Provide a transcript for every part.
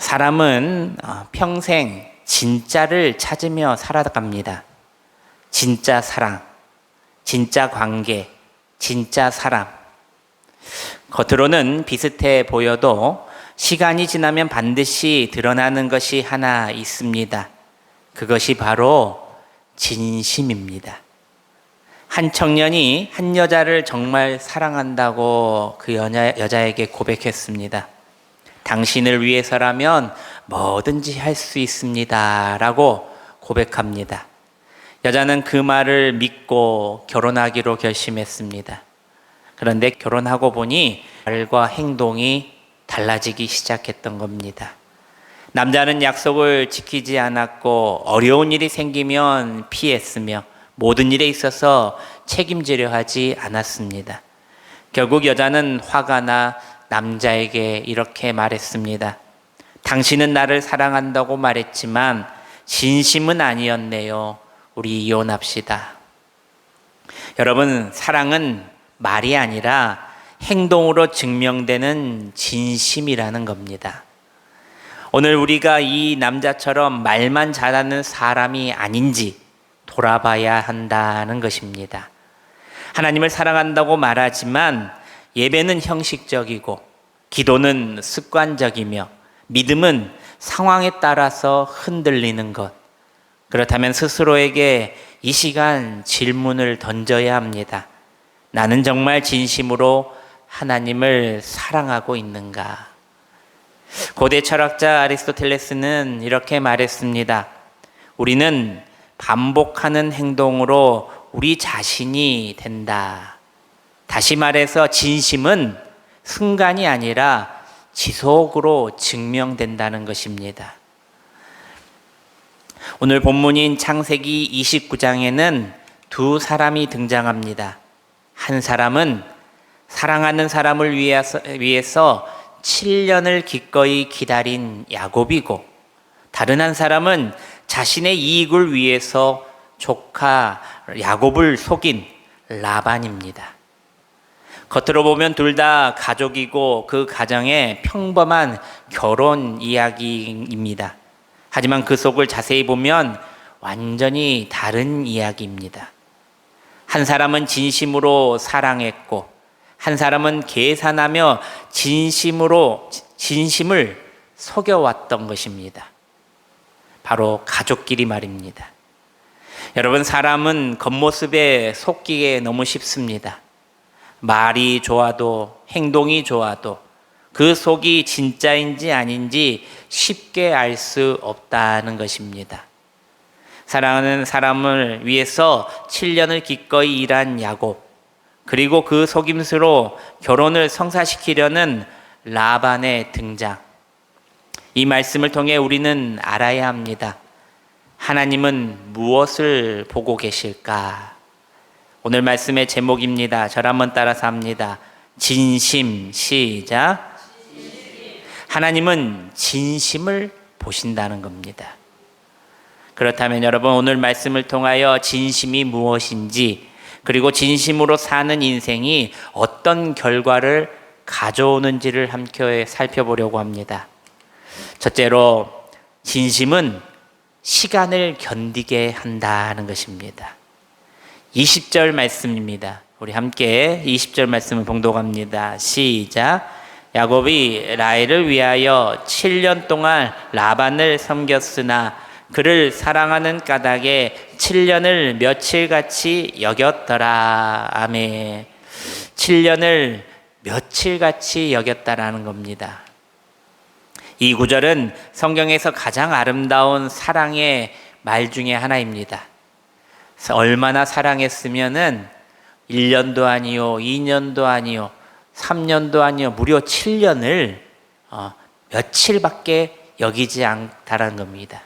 사람은 평생 진짜를 찾으며 살아갑니다. 진짜 사랑, 진짜 관계, 진짜 사람. 겉으로는 비슷해 보여도 시간이 지나면 반드시 드러나는 것이 하나 있습니다. 그것이 바로 진심입니다. 한 청년이 한 여자를 정말 사랑한다고 그 여자에게 고백했습니다. 당신을 위해서라면 뭐든지 할 수 있습니다 라고 고백합니다. 여자는 그 말을 믿고 결혼하기로 결심했습니다. 그런데 결혼하고 보니 말과 행동이 달라지기 시작했던 겁니다. 남자는 약속을 지키지 않았고 어려운 일이 생기면 피했으며 모든 일에 있어서 책임지려 하지 않았습니다. 결국 여자는 화가 나 남자에게 이렇게 말했습니다. 당신은 나를 사랑한다고 말했지만 진심은 아니었네요. 우리 이혼합시다. 여러분, 사랑은 말이 아니라 행동으로 증명되는 진심이라는 겁니다. 오늘 우리가 이 남자처럼 말만 잘하는 사람이 아닌지 돌아봐야 한다는 것입니다. 하나님을 사랑한다고 말하지만 예배는 형식적이고 기도는 습관적이며 믿음은 상황에 따라서 흔들리는 것. 그렇다면 스스로에게 이 시간 질문을 던져야 합니다. 나는 정말 진심으로 하나님을 사랑하고 있는가? 고대 철학자 아리스토텔레스는 이렇게 말했습니다. 우리는 반복하는 행동으로 우리 자신이 된다. 다시 말해서 진심은 순간이 아니라 지속으로 증명된다는 것입니다. 오늘 본문인 창세기 29장에는 두 사람이 등장합니다. 한 사람은 사랑하는 사람을 위해서 7년을 기꺼이 기다린 야곱이고, 다른 한 사람은 자신의 이익을 위해서 조카 야곱을 속인 라반입니다. 겉으로 보면 둘 다 가족이고 그 가정의 평범한 결혼 이야기입니다. 하지만 그 속을 자세히 보면 완전히 다른 이야기입니다. 한 사람은 진심으로 사랑했고 한 사람은 계산하며 진심을 속여왔던 것입니다. 바로 가족끼리 말입니다. 여러분, 사람은 겉모습에 속기에 너무 쉽습니다. 말이 좋아도 행동이 좋아도 그 속이 진짜인지 아닌지 쉽게 알 수 없다는 것입니다. 사랑하는 사람을 위해서 7년을 기꺼이 일한 야곱, 그리고 그 속임수로 결혼을 성사시키려는 라반의 등장. 이 말씀을 통해 우리는 알아야 합니다. 하나님은 무엇을 보고 계실까? 오늘 말씀의 제목입니다. 저를 한번 따라서 합니다. 진심, 시작. 하나님은 진심을 보신다는 겁니다. 그렇다면 여러분, 오늘 말씀을 통하여 진심이 무엇인지, 그리고 진심으로 사는 인생이 어떤 결과를 가져오는지를 함께 살펴보려고 합니다. 첫째로, 진심은 시간을 견디게 한다는 것입니다. 20절 말씀입니다. 우리 함께 20절 말씀을 봉독합니다. 시작. 야곱이 라헬을 위하여 7년 동안 라반을 섬겼으나 그를 사랑하는 까닭에 7년을 며칠같이 여겼더라. 아멘. 7년을 며칠같이 여겼다라는 겁니다. 이 구절은 성경에서 가장 아름다운 사랑의 말 중에 하나입니다. 얼마나 사랑했으면은 1년도 아니요, 2년도 아니요, 3년도 아니요, 무려 7년을 며칠밖에 여기지 않다라는 겁니다.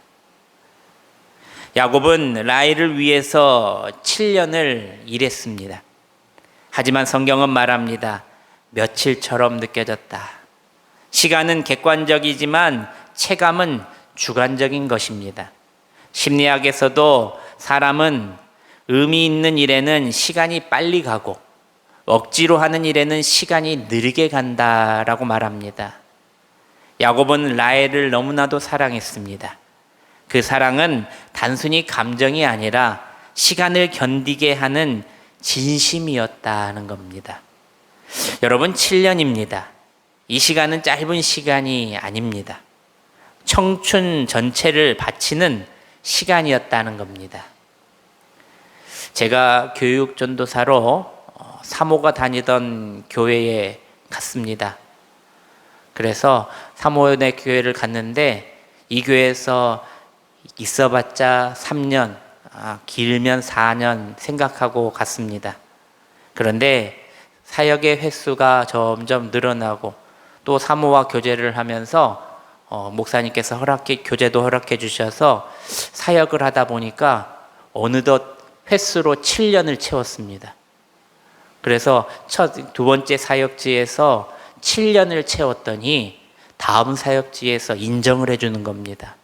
야곱은 라헬을 위해서 7년을 일했습니다. 하지만 성경은 말합니다. 며칠처럼 느껴졌다. 시간은 객관적이지만 체감은 주관적인 것입니다. 심리학에서도 사람은 의미 있는 일에는 시간이 빨리 가고 억지로 하는 일에는 시간이 느리게 간다라고 말합니다. 야곱은 라헬을 너무나도 사랑했습니다. 그 사랑은 단순히 감정이 아니라 시간을 견디게 하는 진심이었다는 겁니다. 여러분, 7년입니다. 이 시간은 짧은 시간이 아닙니다. 청춘 전체를 바치는 시간이었다는 겁니다. 제가 교육 전도사로 사모가 다니던 교회에 갔습니다. 그래서 사모의 교회를 갔는데 이 교회에서 있어봤자 3년, 길면 4년 생각하고 갔습니다. 그런데 사역의 횟수가 점점 늘어나고 또 사모와 교제를 하면서 목사님께서 교제도 허락해 주셔서 사역을 하다 보니까 어느덧 횟수로 7년을 채웠습니다. 그래서 두 번째 사역지에서 7년을 채웠더니 다음 사역지에서 인정을 해주는 겁니다.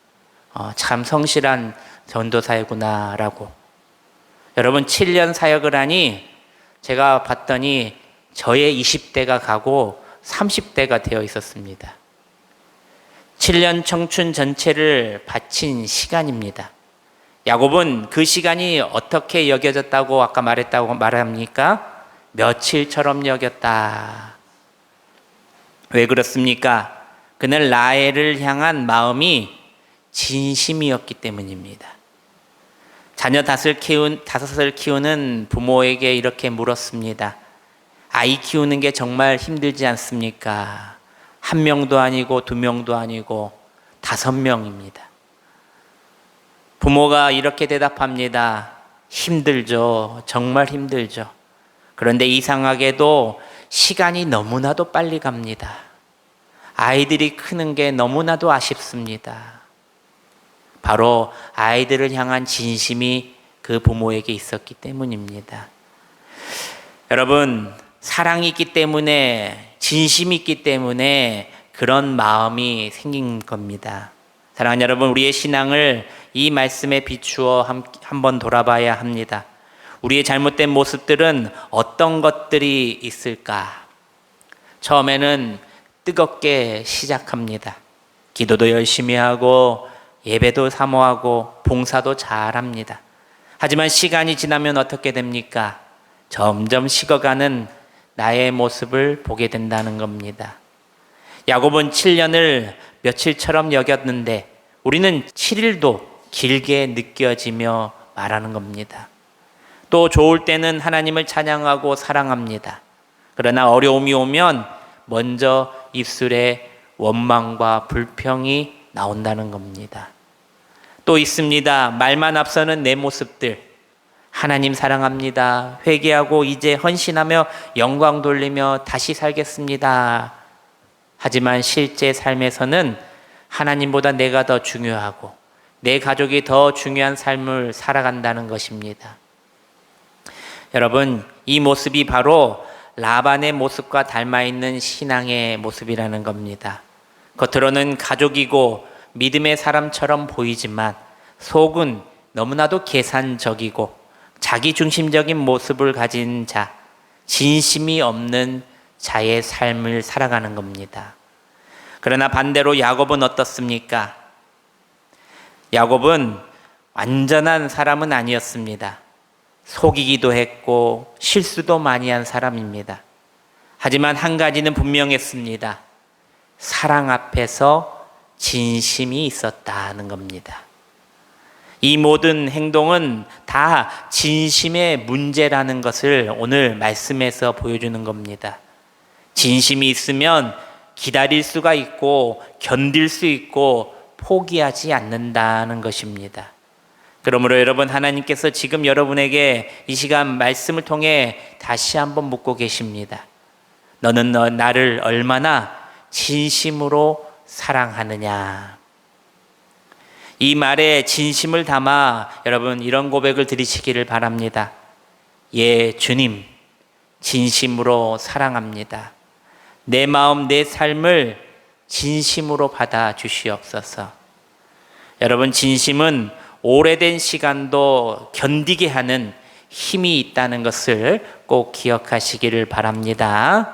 참 성실한 전도사이구나라고. 여러분, 7년 사역을 하니 제가 봤더니 저의 20대가 가고 30대가 되어 있었습니다. 7년 청춘 전체를 바친 시간입니다. 야곱은 그 시간이 어떻게 여겨졌다고 아까 말합니까? 며칠처럼 여겼다. 왜 그렇습니까? 그는 라헬을 향한 마음이 진심이었기 때문입니다. 자녀 다섯을 키우는 부모에게 이렇게 물었습니다. 아이 키우는 게 정말 힘들지 않습니까? 1명도 아니고 2명도 아니고 5명입니다. 부모가 이렇게 대답합니다. 힘들죠. 정말 힘들죠. 그런데 이상하게도 시간이 너무나도 빨리 갑니다. 아이들이 크는 게 너무나도 아쉽습니다. 바로 아이들을 향한 진심이 그 부모에게 있었기 때문입니다. 여러분, 사랑이 있기 때문에, 진심이 있기 때문에 그런 마음이 생긴 겁니다. 사랑하는 여러분, 우리의 신앙을 이 말씀에 비추어 한번 돌아봐야 합니다. 우리의 잘못된 모습들은 어떤 것들이 있을까? 처음에는 뜨겁게 시작합니다. 기도도 열심히 하고 예배도 사모하고 봉사도 잘합니다. 하지만 시간이 지나면 어떻게 됩니까? 점점 식어가는 나의 모습을 보게 된다는 겁니다. 야곱은 7년을 며칠처럼 여겼는데 우리는 7일도 길게 느껴지며 말하는 겁니다. 또 좋을 때는 하나님을 찬양하고 사랑합니다. 그러나 어려움이 오면 먼저 입술에 원망과 불평이 나온다는 겁니다. 또 있습니다. 말만 앞서는 내 모습들. 하나님 사랑합니다. 회개하고 이제 헌신하며 영광 돌리며 다시 살겠습니다. 하지만 실제 삶에서는 하나님보다 내가 더 중요하고 내 가족이 더 중요한 삶을 살아간다는 것입니다. 여러분, 이 모습이 바로 라반의 모습과 닮아있는 신앙의 모습이라는 겁니다. 겉으로는 가족이고 믿음의 사람처럼 보이지만 속은 너무나도 계산적이고 자기중심적인 모습을 가진 자, 진심이 없는 자의 삶을 살아가는 겁니다. 그러나 반대로 야곱은 어떻습니까? 야곱은 완전한 사람은 아니었습니다. 속이기도 했고 실수도 많이 한 사람입니다. 하지만 한 가지는 분명했습니다. 사랑 앞에서 진심이 있었다는 겁니다. 이 모든 행동은 다 진심의 문제라는 것을 오늘 말씀에서 보여주는 겁니다. 진심이 있으면 기다릴 수가 있고 견딜 수 있고 포기하지 않는다는 것입니다. 그러므로 여러분, 하나님께서 지금 여러분에게 이 시간 말씀을 통해 다시 한번 묻고 계십니다. 너는 나를 얼마나 진심으로 사랑하느냐? 이 말에 진심을 담아 여러분 이런 고백을 드리시기를 바랍니다. 예, 주님, 진심으로 사랑합니다. 내 마음, 내 삶을 진심으로 받아 주시옵소서. 여러분, 진심은 오래된 시간도 견디게 하는 힘이 있다는 것을 꼭 기억하시기를 바랍니다.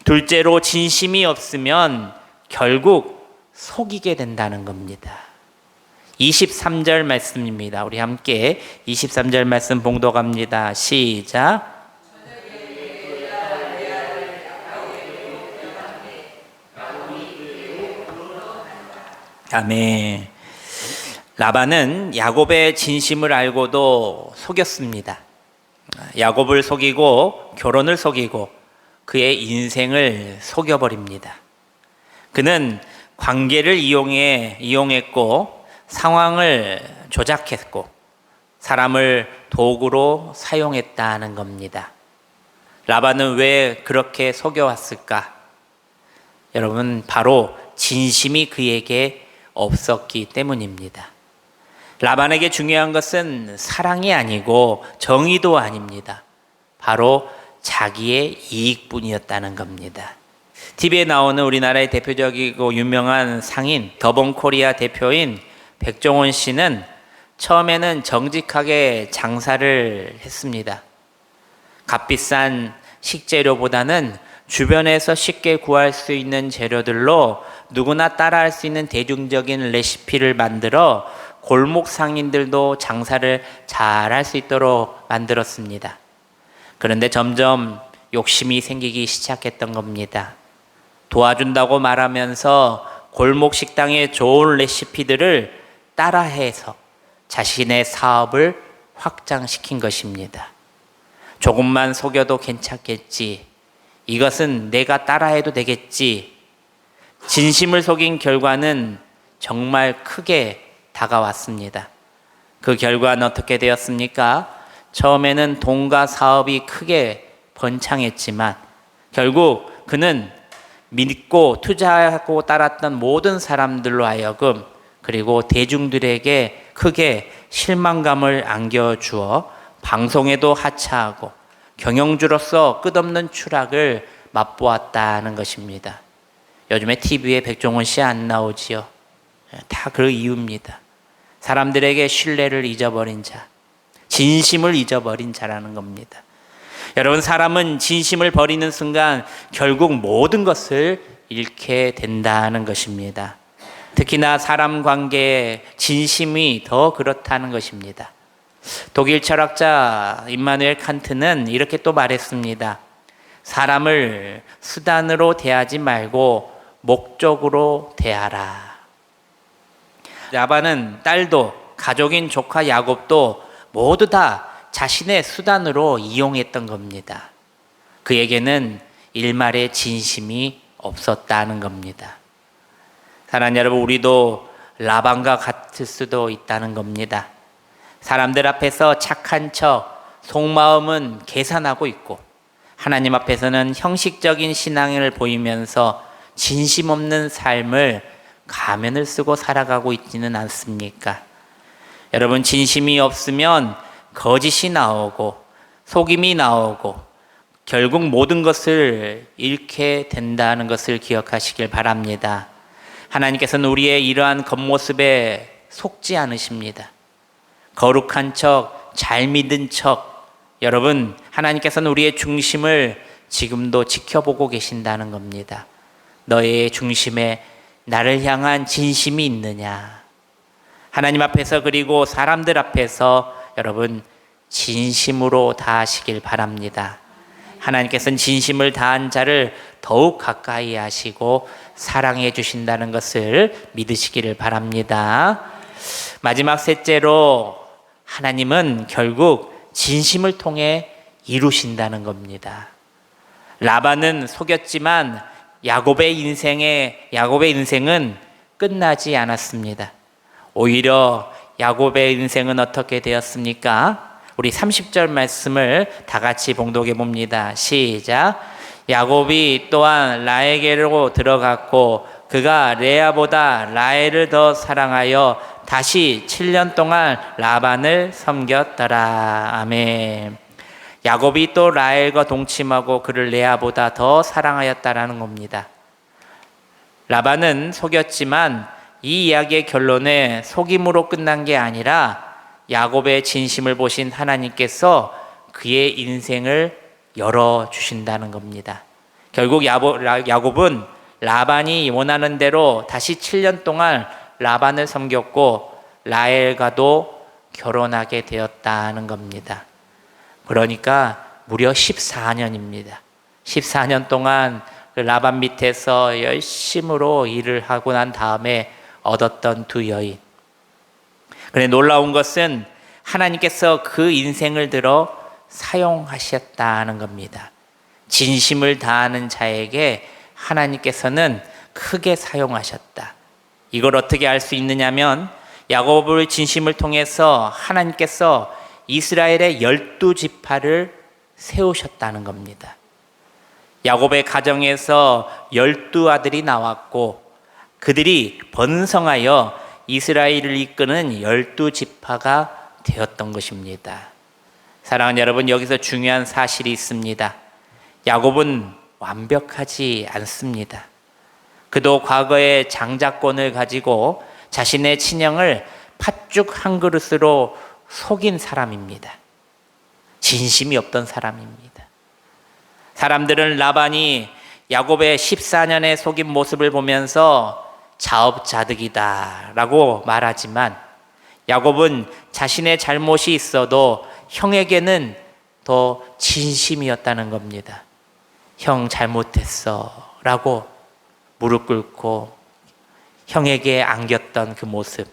둘째로, 진심이 없으면 결국 속이게 된다는 겁니다. 23절 말씀입니다. 우리 함께 23절 말씀 봉독합니다. 시작. 아멘. 라반은 야곱의 진심을 알고도 속였습니다. 야곱을 속이고 결혼을 속이고 그의 인생을 속여버립니다. 그는 관계를 이용했고 상황을 조작했고 사람을 도구로 사용했다는 겁니다. 라반은 왜 그렇게 속여왔을까? 여러분, 바로 진심이 그에게 없었기 때문입니다. 라반에게 중요한 것은 사랑이 아니고 정의도 아닙니다. 바로 자기의 이익뿐이었다는 겁니다. TV에 나오는 우리나라의 대표적이고 유명한 상인 더본코리아 대표인 백종원 씨는 처음에는 정직하게 장사를 했습니다. 값비싼 식재료보다는 주변에서 쉽게 구할 수 있는 재료들로 누구나 따라할 수 있는 대중적인 레시피를 만들어 골목 상인들도 장사를 잘할 수 있도록 만들었습니다. 그런데 점점 욕심이 생기기 시작했던 겁니다. 도와준다고 말하면서 골목 식당의 좋은 레시피들을 따라해서 자신의 사업을 확장시킨 것입니다. 조금만 속여도 괜찮겠지. 이것은 내가 따라해도 되겠지. 진심을 속인 결과는 정말 크게 다가왔습니다. 그 결과는 어떻게 되었습니까? 처음에는 돈과 사업이 크게 번창했지만 결국 그는 믿고 투자하고 따랐던 모든 사람들로 하여금 그리고 대중들에게 크게 실망감을 안겨주어 방송에도 하차하고 경영주로서 끝없는 추락을 맛보았다는 것입니다. 요즘에 TV에 백종원 씨 안 나오지요. 다 그 이유입니다. 사람들에게 신뢰를 잊어버린 자, 진심을 잊어버린 자라는 겁니다. 여러분, 사람은 진심을 버리는 순간 결국 모든 것을 잃게 된다는 것입니다. 특히나 사람 관계에 진심이 더 그렇다는 것입니다. 독일 철학자 임마누엘 칸트는 이렇게 또 말했습니다. 사람을 수단으로 대하지 말고 목적으로 대하라. 라반은 딸도 가족인 조카 야곱도 모두 다 자신의 수단으로 이용했던 겁니다. 그에게는 일말의 진심이 없었다는 겁니다. 사랑하는 여러분, 우리도 라반과 같을 수도 있다는 겁니다. 사람들 앞에서 착한 척, 속마음은 계산하고 있고 하나님 앞에서는 형식적인 신앙을 보이면서 진심 없는 삶을 가면을 쓰고 살아가고 있지는 않습니까? 여러분, 진심이 없으면 거짓이 나오고 속임이 나오고 결국 모든 것을 잃게 된다는 것을 기억하시길 바랍니다. 하나님께서는 우리의 이러한 겉모습에 속지 않으십니다. 거룩한 척, 잘 믿은 척, 여러분, 하나님께서는 우리의 중심을 지금도 지켜보고 계신다는 겁니다. 너의 중심에 나를 향한 진심이 있느냐? 하나님 앞에서 그리고 사람들 앞에서 여러분 진심으로 다하시길 바랍니다. 하나님께서는 진심을 다한 자를 더욱 가까이 하시고 사랑해 주신다는 것을 믿으시기를 바랍니다. 마지막 셋째로 하나님은 결국 진심을 통해 이루신다는 겁니다. 라반은 속였지만 야곱의 인생은 끝나지 않았습니다. 오히려 야곱의 인생은 어떻게 되었습니까? 우리 30절 말씀을 다 같이 봉독해 봅니다. 시작. 야곱이 또한 라헬에게로 들어갔고 그가 레아보다 라헬을 더 사랑하여 다시 7년 동안 라반을 섬겼더라. 아멘. 야곱이 또 라헬과 동침하고 그를 레아보다 더 사랑하였다라는 겁니다. 라반은 속였지만 이 이야기의 결론은 속임으로 끝난 게 아니라 야곱의 진심을 보신 하나님께서 그의 인생을 열어주신다는 겁니다. 결국 야곱은 라반이 원하는 대로 다시 7년 동안 라반을 섬겼고 라헬과도 결혼하게 되었다는 겁니다. 그러니까 무려 14년입니다. 14년 동안 그 라반 밑에서 열심으로 일을 하고 난 다음에 얻었던 두 여인. 그런데 놀라운 것은 하나님께서 그 인생을 들어 사용하셨다는 겁니다. 진심을 다하는 자에게 하나님께서는 크게 사용하셨다. 이걸 어떻게 알 수 있느냐면 야곱을 진심을 통해서 하나님께서 이스라엘의 12지파를 세우셨다는 겁니다. 야곱의 가정에서 12아들이 나왔고 그들이 번성하여 이스라엘을 이끄는 12지파가 되었던 것입니다. 사랑하는 여러분, 여기서 중요한 사실이 있습니다. 야곱은 완벽하지 않습니다. 그도 과거의 장자권을 가지고 자신의 친형을 팥죽 한 그릇으로 속인 사람입니다. 진심이 없던 사람입니다. 사람들은 라반이 야곱의 14년의 속인 모습을 보면서 자업자득이다 라고 말하지만 야곱은 자신의 잘못이 있어도 형에게는 더 진심이었다는 겁니다. 형 잘못했어 라고 무릎 꿇고 형에게 안겼던 그 모습,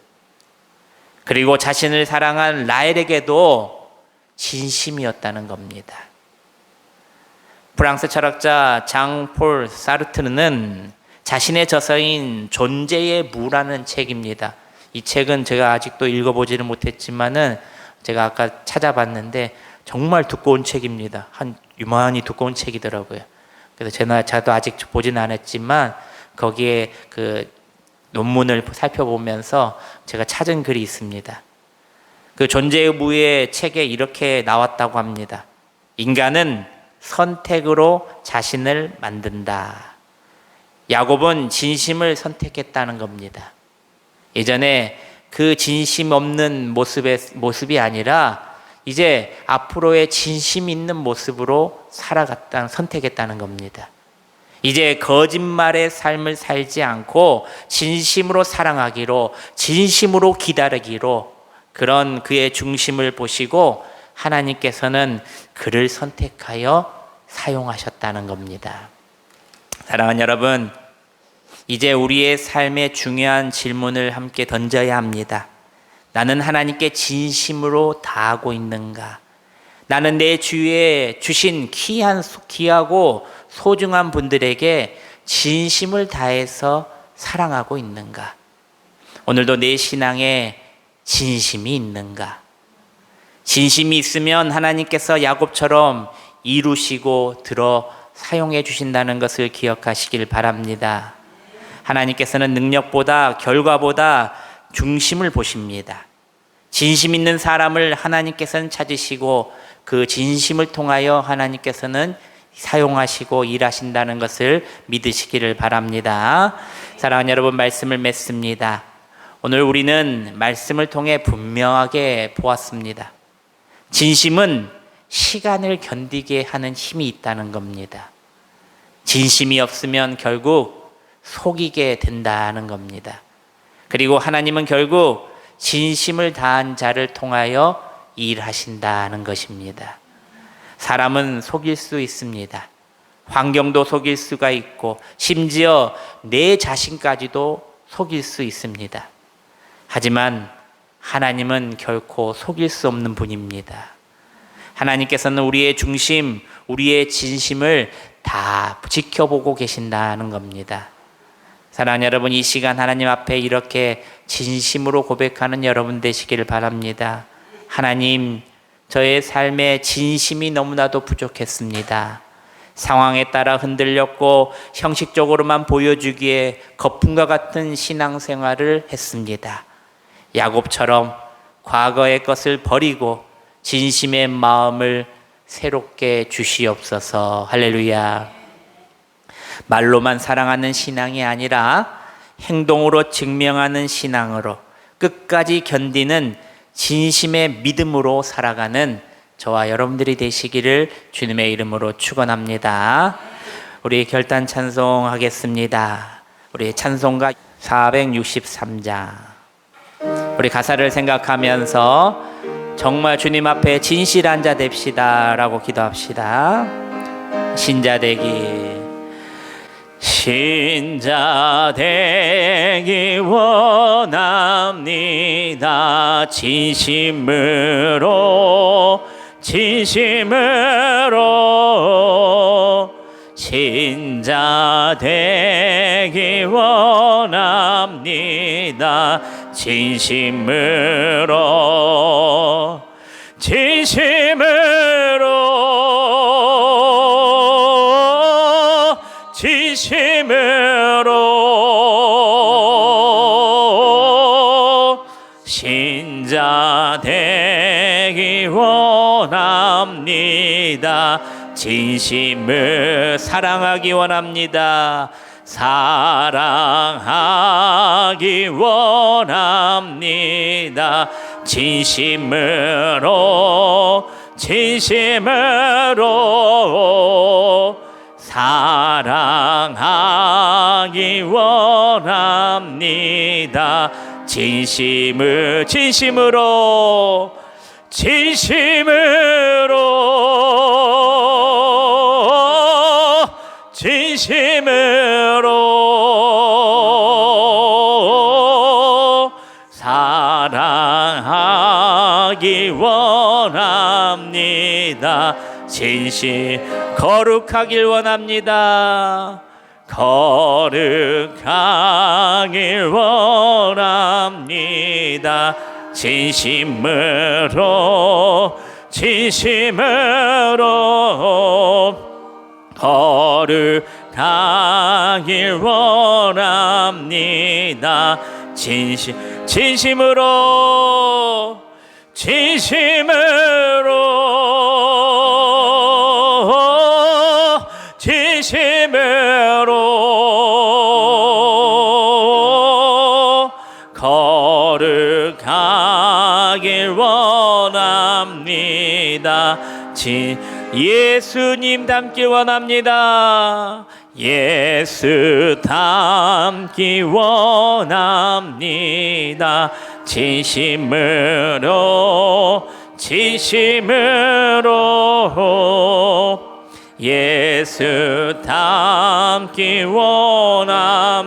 그리고 자신을 사랑한 라헬에게도 진심이었다는 겁니다. 프랑스 철학자 장폴 사르트르는 자신의 저서인 존재의 무라는 책입니다. 이 책은 제가 아직도 읽어보지는 못했지만은 제가 아까 찾아봤는데 정말 두꺼운 책입니다. 한 유만히 두꺼운 책이더라고요. 그래서 저도 아직 보지는 않았지만 거기에 그 논문을 살펴보면서 제가 찾은 글이 있습니다. 그 존재의 무의 책에 이렇게 나왔다고 합니다. 인간은 선택으로 자신을 만든다. 야곱은 진심을 선택했다는 겁니다. 예전에 그 진심 없는 모습이 아니라 이제 앞으로의 진심 있는 모습으로 선택했다는 겁니다. 이제 거짓말의 삶을 살지 않고 진심으로 사랑하기로, 진심으로 기다리기로, 그런 그의 중심을 보시고 하나님께서는 그를 선택하여 사용하셨다는 겁니다. 사랑하는 여러분, 이제 우리의 삶에 중요한 질문을 함께 던져야 합니다. 나는 하나님께 진심으로 다하고 있는가? 나는 내 주위에 주신 귀하고 소중한 분들에게 진심을 다해서 사랑하고 있는가? 오늘도 내 신앙에 진심이 있는가? 진심이 있으면 하나님께서 야곱처럼 이루시고 들어 사용해 주신다는 것을 기억하시길 바랍니다. 하나님께서는 능력보다 결과보다 중심을 보십니다. 진심 있는 사람을 하나님께서는 찾으시고 그 진심을 통하여 하나님께서는 사용하시고 일하신다는 것을 믿으시기를 바랍니다. 사랑하는 여러분, 말씀을 맺습니다. 오늘 우리는 말씀을 통해 분명하게 보았습니다. 진심은 시간을 견디게 하는 힘이 있다는 겁니다. 진심이 없으면 결국 속이게 된다는 겁니다. 그리고 하나님은 결국 진심을 다한 자를 통하여 일하신다는 것입니다. 사람은 속일 수 있습니다. 환경도 속일 수가 있고 심지어 내 자신까지도 속일 수 있습니다. 하지만 하나님은 결코 속일 수 없는 분입니다. 하나님께서는 우리의 중심, 우리의 진심을 다 지켜보고 계신다는 겁니다. 사랑하는 여러분, 이 시간 하나님 앞에 이렇게 진심으로 고백하는 여러분 되시기를 바랍니다. 하나님, 저의 삶에 진심이 너무나도 부족했습니다. 상황에 따라 흔들렸고 형식적으로만 보여주기에 거품과 같은 신앙생활을 했습니다. 야곱처럼 과거의 것을 버리고 진심의 마음을 새롭게 주시옵소서. 할렐루야. 말로만 사랑하는 신앙이 아니라 행동으로 증명하는 신앙으로 끝까지 견디는 진심의 믿음으로 살아가는 저와 여러분들이 되시기를 주님의 이름으로 축원합니다. 우리 결단 찬송하겠습니다. 우리 찬송가 463장. 우리 가사를 생각하면서 정말 주님 앞에 진실한 자 됩시다 라고 기도합시다. 신자 되기. 신자 되기 원합니다. 진심으로 신자 되기 원합니다. 진심으로 신자 되기 원합니다. 진심을 사랑하기 원합니다. 사랑하기 원합니다. 진심으로 사랑하기 원합니다. 진심으로 사랑하기 원합니다. 거룩하길 원합니다. 거룩하길 원합니다. 진심으로 거룩하길 원합니다. 진심으로 거룩하길 원합니다. 예수님 닮길 원합니다. 예수 닮기 원합니다. 진심으로 예수 닮기 원합니다.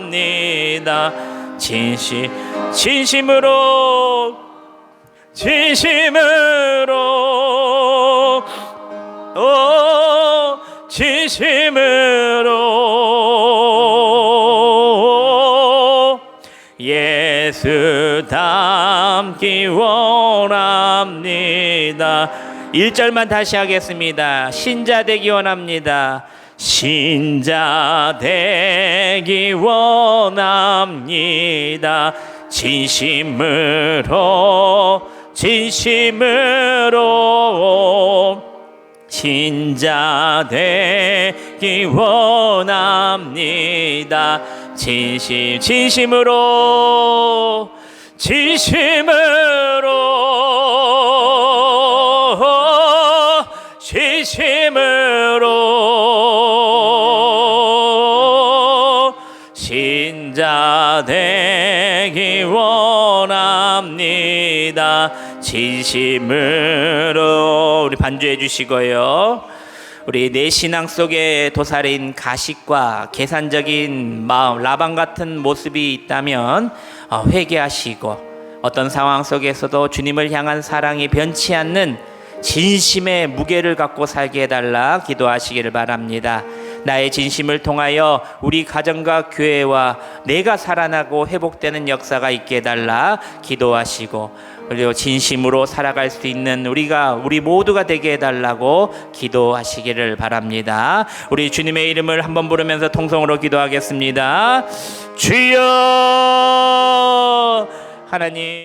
진심으로 예수 닮기 원합니다. 1절만 다시 하겠습니다. 신자 되기 원합니다. 신자 되기 원합니다. 진심으로 신자 되기 원합니다. 진심으로 신자 되기 원합니다. 진심으로 우리 반주해 주시고요. 우리 내 신앙 속에 도사린 가식과 계산적인 마음, 라방 같은 모습이 있다면 회개하시고 어떤 상황 속에서도 주님을 향한 사랑이 변치 않는 진심의 무게를 갖고 살게 해달라 기도하시기를 바랍니다. 나의 진심을 통하여 우리 가정과 교회와 내가 살아나고 회복되는 역사가 있게 해달라 기도하시고, 그리고 진심으로 살아갈 수 있는 우리 모두가 되게 해달라고 기도하시기를 바랍니다. 우리 주님의 이름을 한번 부르면서 통성으로 기도하겠습니다. 주여. 하나님.